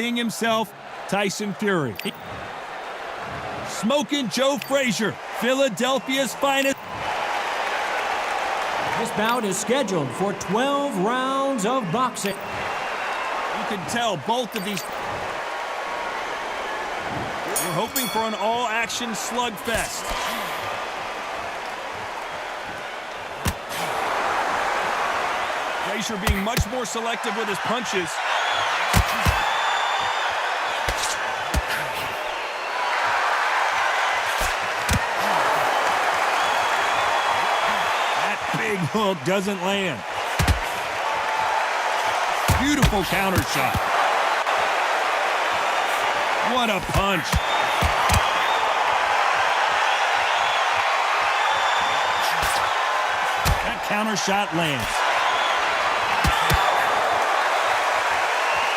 himself, Tyson Fury. Smoking Joe Frazier, Philadelphia's finest. This bout is scheduled for 12 rounds of boxing. You can tell both of these. We're hoping for an all-action slugfest. Frazier being much more selective with his punches. Big hook doesn't land. Beautiful counter shot. What a punch. That counter shot lands.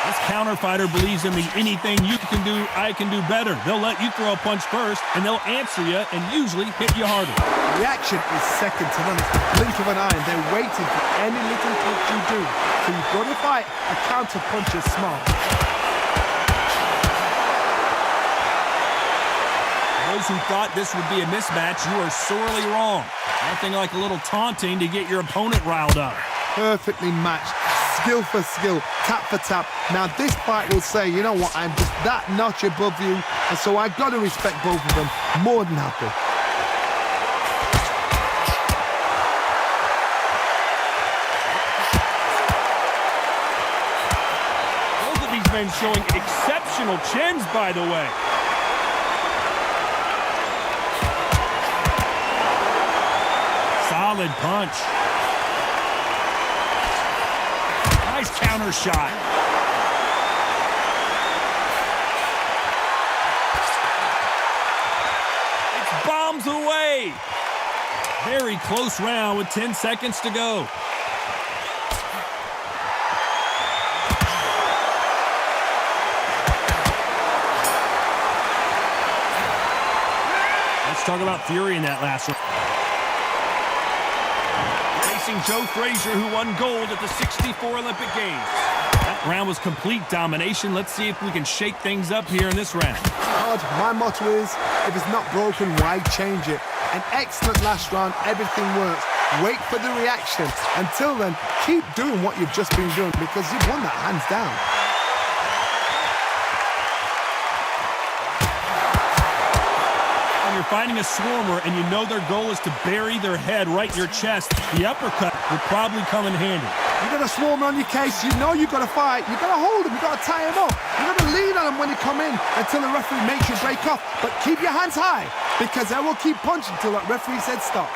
This counter fighter believes in the anything you can do, I can do better. They'll let you throw a punch first, and they'll answer you and usually hit you harder. Reaction is second to none. It's the blink of an eye, and they're waiting for any little punch you do. So you've got to fight a counter punch is smart. Those who thought this would be a mismatch, you are sorely wrong. Nothing like a little taunting to get your opponent riled up. Perfectly matched. Skill for skill, tap for tap. Now this fight will say, you know what, I'm just that notch above you, and so I've got to respect both of them. More than happy. Both of these men showing exceptional chins, by the way. Solid punch. Nice counter shot. It's bombs away. Very close round with 10 seconds to go. Let's talk about Fury in that last round. Joe Frazier, who won gold at the '64 Olympic Games. That round was complete domination. Let's see if we can shake things up here in this round. My motto is, if it's not broken, why change it? An excellent last round, everything works. Wait for the reaction. Until then, keep doing what you've just been doing because you've won that hands down. You're fighting a swarmer and you know their goal is to bury their head right in your chest, the uppercut will probably come in handy. You got a swarmer on your case, you know you've got to fight, you've got to hold him, you've got to tie him up, you've got to lean on him when he come in until the referee makes you break off, but keep your hands high because they will keep punching until that referee said stop.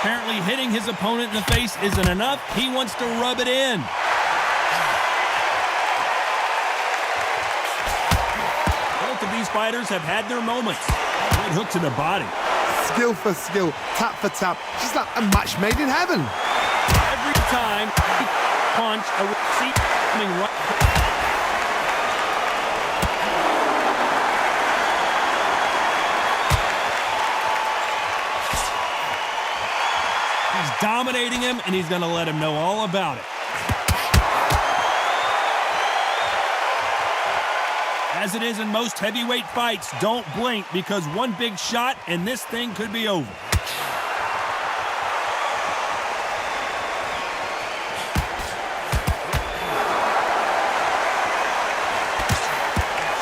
Apparently hitting his opponent in the face isn't enough. He wants to rub it in. Both of these fighters have had their moments. Good hook to the body. Skill for skill, tap for tap. Just like a match made in heaven. Every time he punch, a receipt coming right. Dominating him, and he's going to let him know all about it. As it is in most heavyweight fights, don't blink because one big shot and this thing could be over.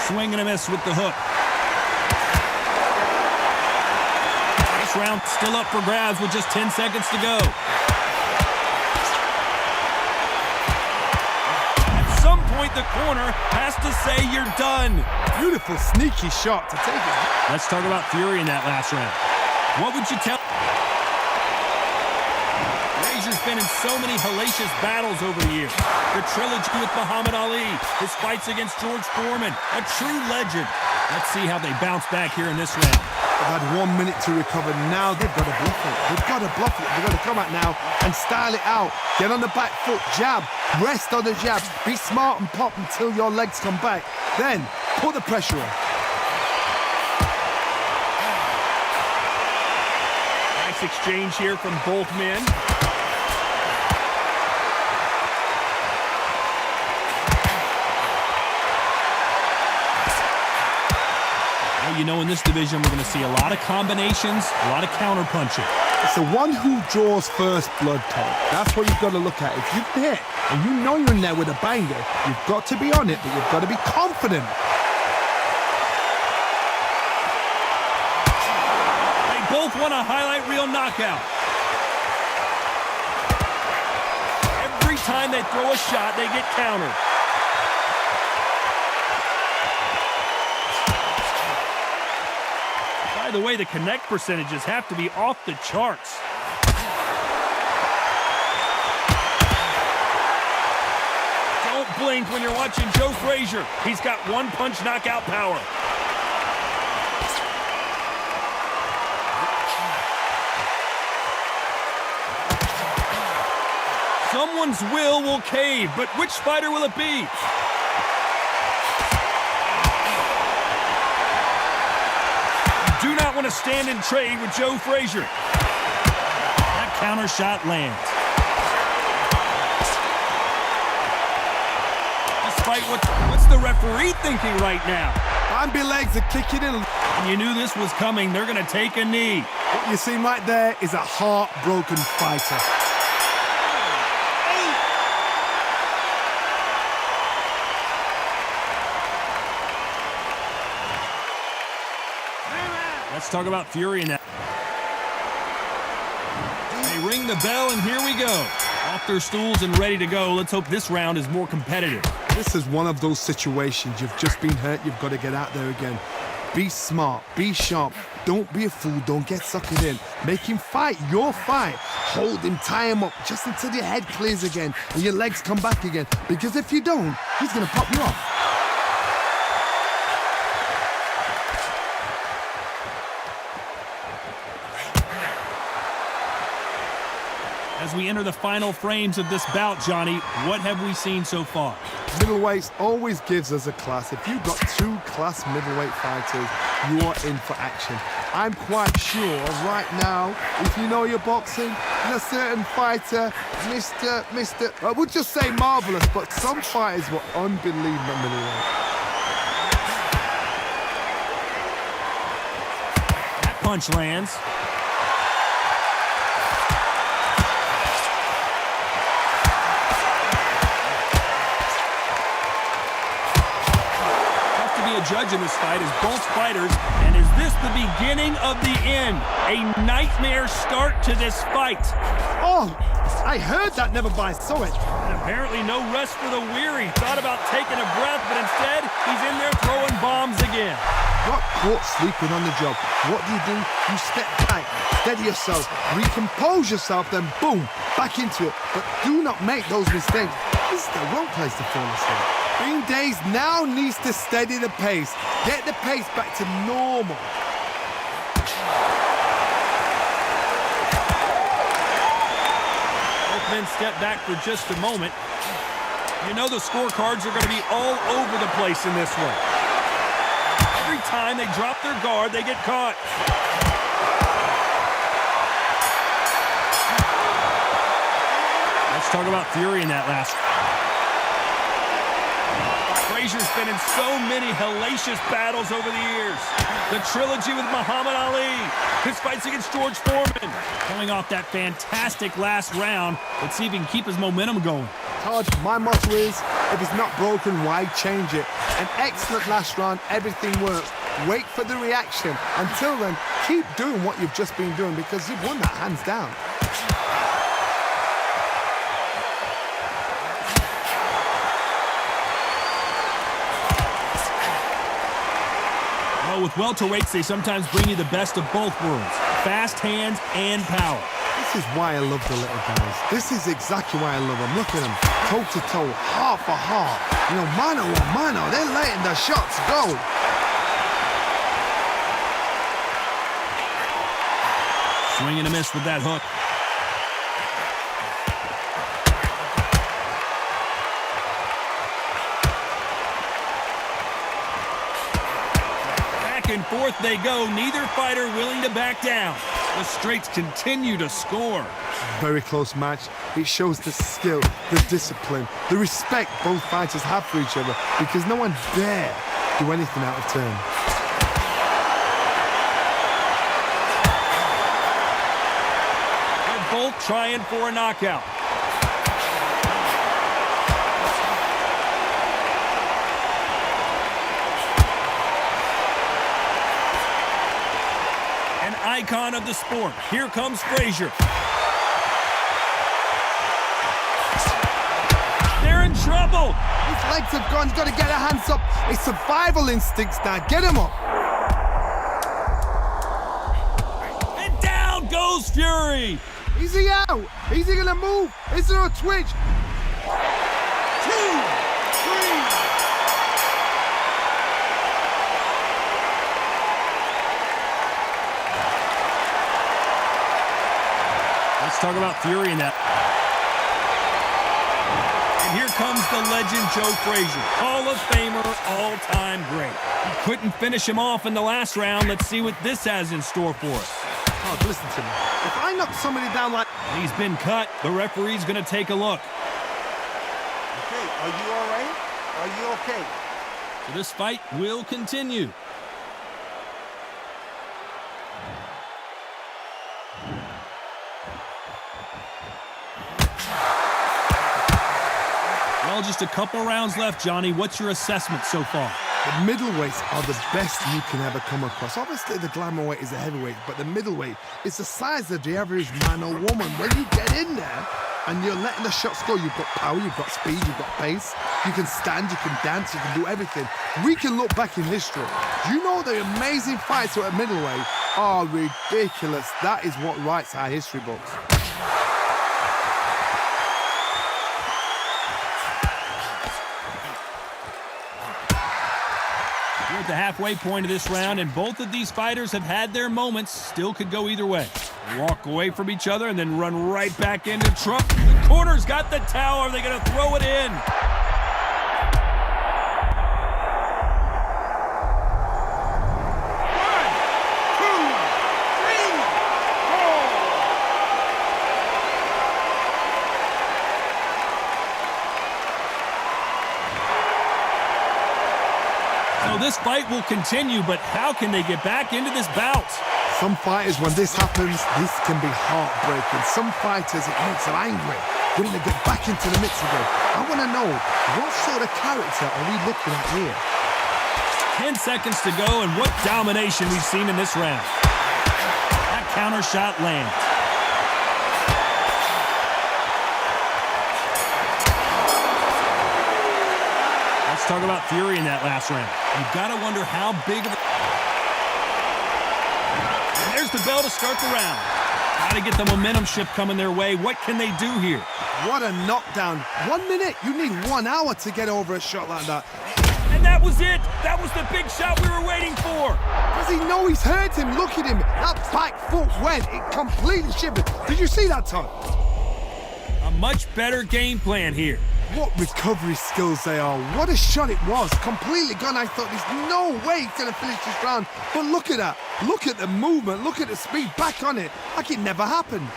Swing and a miss with the hook. Round still up for grabs with just 10 seconds to go. At some point, the corner has to say you're done. Beautiful, sneaky shot to take it. Let's talk about Fury in that last round. What would you tell? Frazier's been in so many hellacious battles over the years. The trilogy with Muhammad Ali, his fights against George Foreman, a true legend. Let's see how they bounce back here in this round. They've had 1 minute to recover. Now they've got to bluff it. They've got to bluff it. They've got to come out now and style it out. Get on the back foot, jab, rest on the jab. Be smart and pop until your legs come back. Then put the pressure on. Nice exchange here from both men. Well, you know, in this division, we're going to see a lot of combinations, a lot of counter-punching. It's the one who draws first blood, Todd. That's what you've got to look at. If you hit and you know you're in there with a banger, you've got to be on it, but you've got to be confident. They both want a highlight reel knockout. Every time they throw a shot, they get countered. By the way, the connect percentages have to be off the charts. Don't blink when you're watching Joe Frazier. He's got one-punch knockout power. Someone's will cave, but which fighter will it be? Do not want to stand and trade with Joe Frazier. That counter shot lands. Despite what's the referee thinking right now? Bambi legs are kicking in. And you knew this was coming. They're going to take a knee. What you see right there is a heartbroken fighter. Let's talk about Fury now. They ring the bell, and here we go. Off their stools and ready to go. Let's hope this round is more competitive. This is one of those situations. You've just been hurt. You've got to get out there again. Be smart. Be sharp. Don't be a fool. Don't get suckered in. Make him fight your fight. Hold him, tie him up just until your head clears again and your legs come back again. Because if you don't, he's going to pop you off. As we enter the final frames of this bout, Johnny, what have we seen so far? Middleweights always gives us a class. If you've got two class middleweight fighters, you are in for action. I'm quite sure right now, if you know your boxing, a certain fighter, I would just say marvelous, but some fighters were unbelievable middleweight. That punch lands. Judge in this fight is both fighters, and is this the beginning of the end? A nightmare start to this fight. Oh, I heard that, never by saw it. And apparently no rest for the weary. Thought about taking a breath, but instead he's in there throwing bombs again. Got caught sleeping on the job. What do? You step back, steady yourself, recompose yourself, then boom, back into it. But do not make those mistakes. This is the wrong place to fall asleep. Green Days now needs to steady the pace. Get the pace back to normal. Both men step back for just a moment. You know the scorecards are going to be all over the place in this one. Every time they drop their guard, they get caught. Let's talk about Fury in that last. Frazier's been in so many hellacious battles over the years. The trilogy with Muhammad Ali, his fights against George Foreman. Coming off that fantastic last round, let's see if he can keep his momentum going. Todd, my motto is, if it's not broken, why change it? An excellent last round, everything works. Wait for the reaction. Until then, keep doing what you've just been doing because you've won that hands down. With welterweights, they sometimes bring you the best of both worlds. Fast hands and power. This is why I love the little guys. This is exactly why I love them. Look at them, toe-to-toe, heart for heart. You know, mano a mano, they're letting the shots go. Swing and a miss with that hook. And forth they go, neither fighter willing to back down. The straights continue to score. Very close match. It shows the skill, the discipline, the respect both fighters have for each other because no one dare do anything out of turn. They're both trying for a knockout. An icon of the sport. Here comes Frazier. They're in trouble. His legs have gone. He's got to get their hands up. It's survival instincts now. Get him up. And down goes Fury. Is he out? Is he going to move? Is there a twitch? 2, 3. Let's talk about Fury in that. And here comes the legend Joe Frazier. Hall of Famer, all-time great. He couldn't finish him off in the last round. Let's see what this has in store for us. Oh, listen to me. If I knock somebody down like... He's been cut. The referee's going to take a look. Okay, are you all right? Are you okay? So this fight will continue. Well, just a couple rounds left, Johnny. What's your assessment so far? The middleweights are the best you can ever come across. Obviously, the glamour weight is the heavyweight, but the middleweight is the size of the average man or woman. When you get in there and you're letting the shots go, you've got power, you've got speed, you've got pace. You can stand, you can dance, you can do everything. We can look back in history. Do you know the amazing fights at middleweight are ridiculous? That is what writes our history books. We're at the halfway point of this round, and both of these fighters have had their moments. Still could go either way. They walk away from each other and then run right back into Trump. The corner's got the towel. Are they going to throw it in? This fight will continue, but how can they get back into this bout? Some fighters, when this happens, this can be heartbreaking. Some fighters, it makes them angry. They want to get back into the mix again. I want to know, what sort of character are we looking at here? 10 seconds to go, and what domination we've seen in this round. That counter shot lands. Let's talk about Fury in that last round. You've got to wonder how big of a... And there's the bell to start the round. Got to get the momentum shift coming their way. What can they do here? What a knockdown. 1 minute. You need 1 hour to get over a shot like that. And that was it. That was the big shot we were waiting for. Does he know he's hurt him? Look at him. That back foot went. It completely shivered. Did you see that, Todd? A much better game plan here. What recovery skills they are. What a shot it was. Completely gone. I thought there's no way he's going to finish this round. But look at that. Look at the movement. Look at the speed. Back on it. Like it never happened.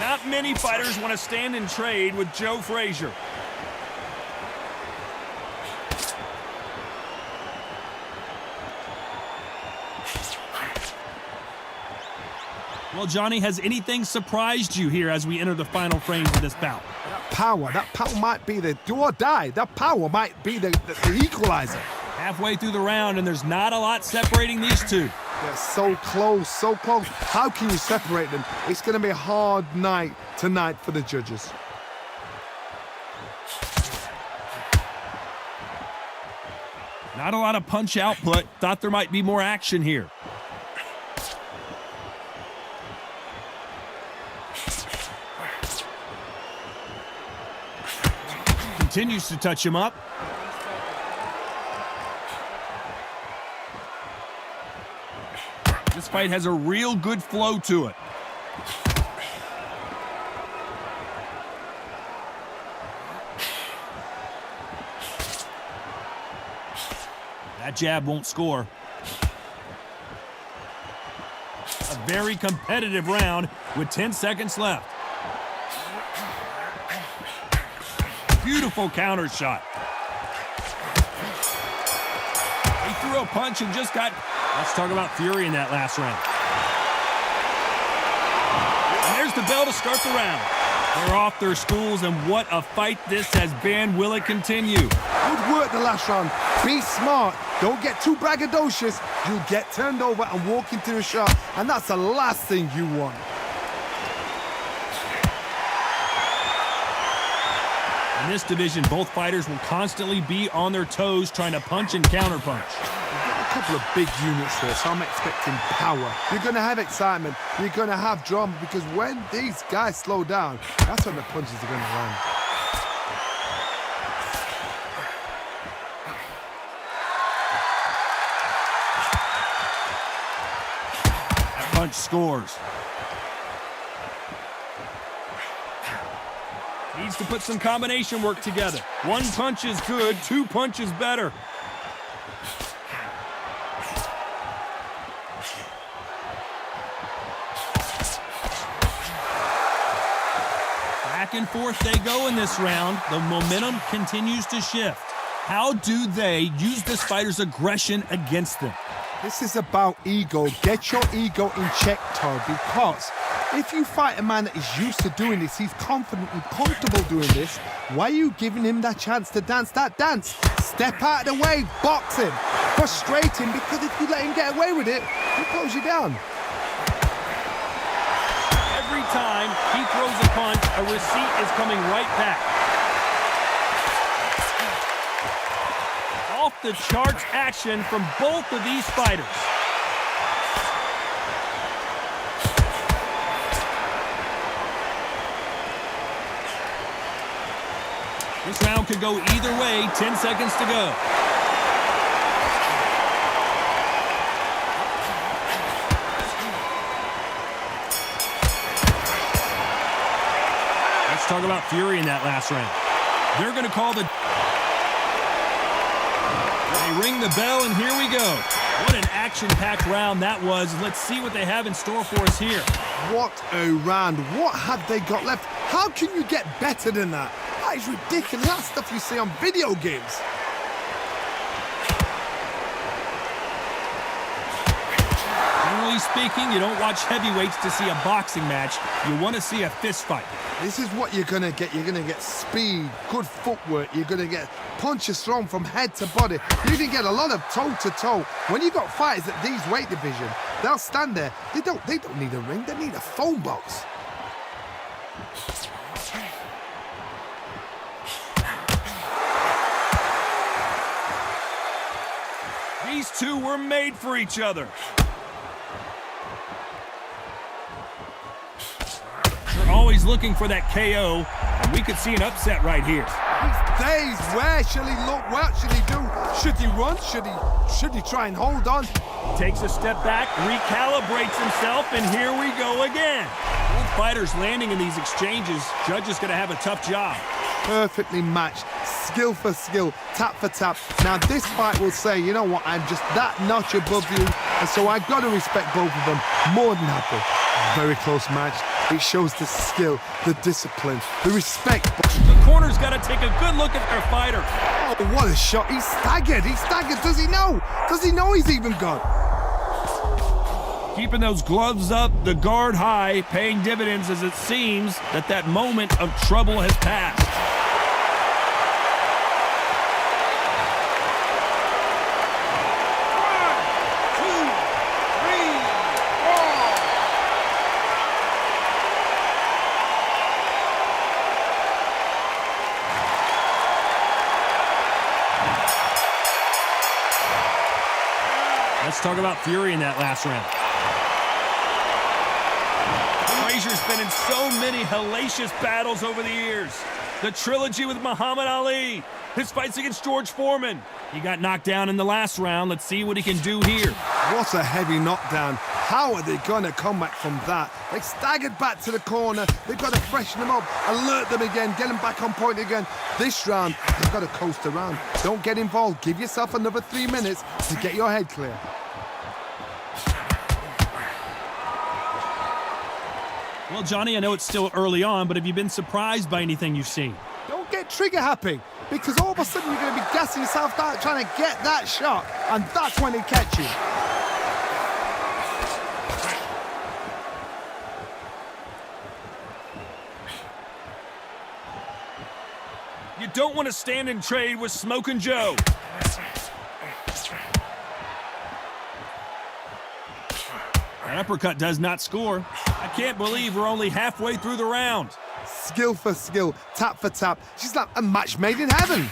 Not many fighters want to stand and trade with Joe Frazier. Well, Johnny, has anything surprised you here as we enter the final frames of this bout? That power might be the do or die. That power might be the equalizer. Halfway through the round, and there's not a lot separating these two. They're so close, so close. How can you separate them? It's going to be a hard night tonight for the judges. Not a lot of punch output. Thought there might be more action here. Continues to touch him up. This fight has a real good flow to it. That That jab won't score. A very competitive round with 10 seconds left. Beautiful counter shot. He threw a punch and just got... Let's talk about fury in that last round. And there's the bell to start the round. They're off their stools, and what a fight this has been. Will it continue? Good work the last round. Be smart. Don't get too braggadocious. You'll get turned over and walk into a shot, and that's the last thing you want. In this division, both fighters will constantly be on their toes trying to punch and counterpunch. A couple of big units here, so I'm expecting power. You're going to have excitement. You're going to have drama, because when these guys slow down, that's when the punches are going to land. That punch scores. Needs to put some combination work together. One punch is good, two punches better. Back and forth they go in this round. The momentum continues to shift. How do they use this fighter's aggression against them? This is about ego. Get your ego in check, Todd, because if you fight a man that is used to doing this, he's confident and comfortable doing this, why are you giving him that chance to dance that dance? Step out of the way, box him, frustrate him, because if you let him get away with it, he'll close you down. Every time he throws a punch, a receipt is coming right back. Off the charts action from both of these fighters. This round could go either way. 10 seconds to go. Let's talk about fury in that last round. They're going to call the... They ring the bell, and here we go. What an action-packed round that was. Let's see what they have in store for us here. What a round. What have they got left? How can you get better than that? That is ridiculous. That's stuff you see on video games. Generally speaking, you don't watch heavyweights to see a boxing match. You want to see a fist fight. This is what you're going to get. You're going to get speed, good footwork. You're going to get punches thrown from head to body. You're going to get a lot of toe-to-toe. When you got fighters at these weight division, they'll stand there. They don't need a ring. They need a phone box. These two were made for each other. They're always looking for that KO, and we could see an upset right here. He's dazed. Where should he look? What should he do? Should he run? Should he try and hold on? He takes a step back, recalibrates himself, and here we go again. Both fighters landing in these exchanges. Judge is going to have a tough job. Perfectly matched, skill for skill, tap for tap. Now this fight will say, you know what, I'm just that notch above you, and so I've got to respect both of them. More than happy. Very close match. It shows the skill, the discipline, the respect. The corner's got to take a good look at their fighter. Oh, what a shot. He's staggered. He's staggered. Does he know? Does he know he's even gone? Keeping those gloves up, the guard high, paying dividends as it seems that moment of trouble has passed. Let's talk about fury in that last round. Frazier's been in so many hellacious battles over the years. The trilogy with Muhammad Ali, his fights against George Foreman. He got knocked down in the last round. Let's see what he can do here. What a heavy knockdown. How are they going to come back from that? They staggered back to the corner. They've got to freshen them up, alert them again, get them back on point again. This round, they've got to coast around. Don't get involved. Give yourself another 3 minutes to get your head clear. Well, Johnny, I know it's still early on, but have you been surprised by anything you've seen? Don't get trigger happy, because all of a sudden you're going to be gassing yourself out trying to get that shot, and that's when they catch you. You don't want to stand and trade with Smokin' Joe. That uppercut does not score. I can't believe we're only halfway through the round. Skill for skill, tap for tap. She's like a match made in heaven.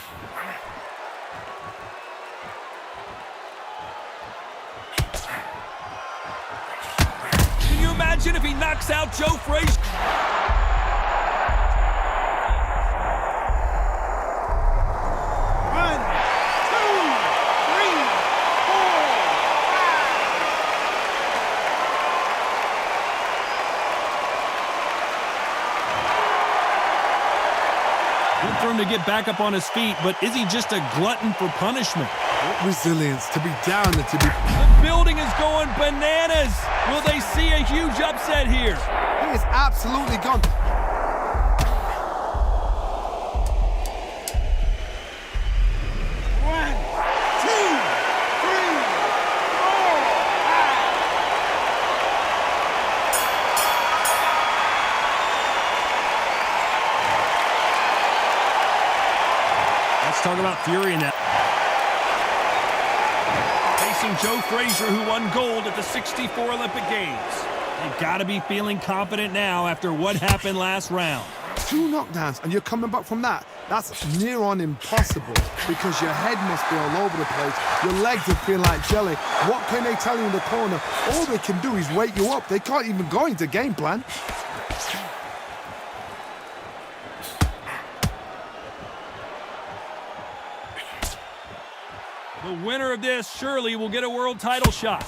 Can you imagine if he knocks out Joe Frazier? For him to get back up on his feet, but is he just a glutton for punishment? What resilience to be down and to be... The building is going bananas. Will they see a huge upset here? He is absolutely gone. Let's talk about Fury in that. Facing Joe Frazier, who won gold at the '64 Olympic Games. They've got to be feeling confident now after what happened last round. 2 knockdowns and you're coming back from that. That's near on impossible because your head must be all over the place. Your legs will feel like jelly. What can they tell you in the corner? All they can do is wake you up. They can't even go into game plan. The winner of this surely will get a world title shot.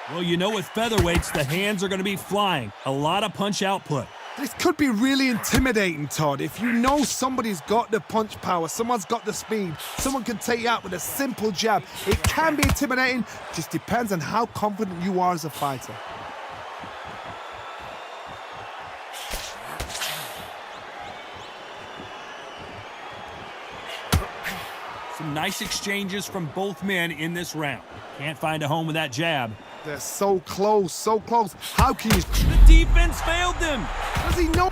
Well, you know with featherweights, the hands are going to be flying. A lot of punch output. This could be really intimidating, Todd. If you know somebody's got the punch power, someone's got the speed, someone can take you out with a simple jab. It can be intimidating, just depends on how confident you are as a fighter. Some nice exchanges from both men in this round. Can't find a home with that jab. They're so close, so close. How can you... The defense failed them. Does he know?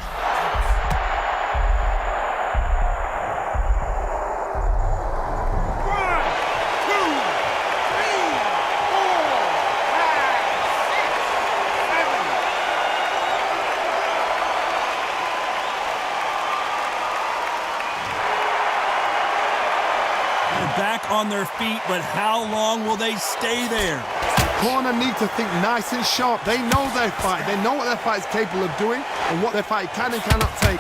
Back on their feet, but how long will they stay there? Corner need to think nice and sharp. They know their fight. They know what their fight is capable of doing and what their fight can and cannot take.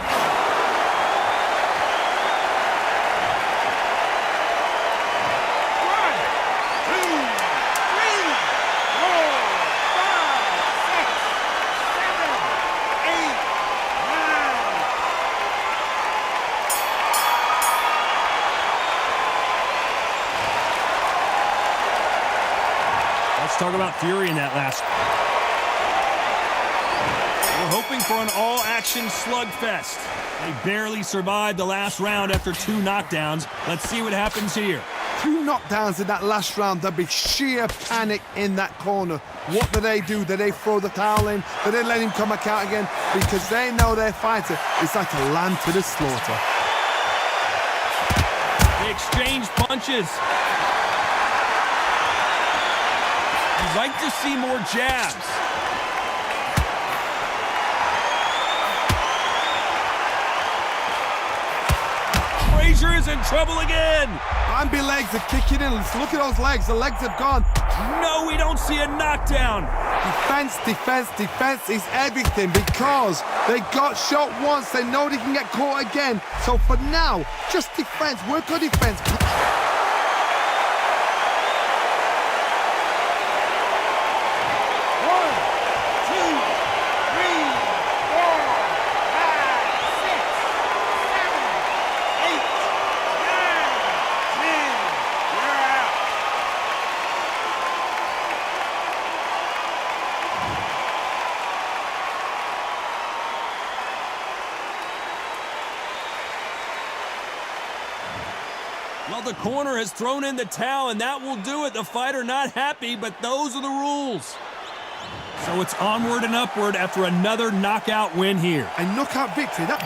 Talk about Fury in that last. We're hoping for an all-action slugfest. They barely survived the last round after 2 knockdowns. Let's see what happens here. 2 knockdowns in that last round. There'll be sheer panic in that corner. What do? Do they throw the towel in? Do they let him come back out again? Because they know their fighter is like a lamb to the slaughter. They exchange punches. I'd like to see more jabs. Frazier is in trouble again. Bambi legs are kicking in. Let's look at those legs. The legs have gone. No, we don't see a knockdown. Defense, defense, defense is everything because they got shot once. They know they can get caught again. So for now, just defense. Work on defense. Well, the corner has thrown in the towel, and that will do it. The fighter not happy, but those are the rules. So it's onward and upward after another knockout win here. A knockout victory. That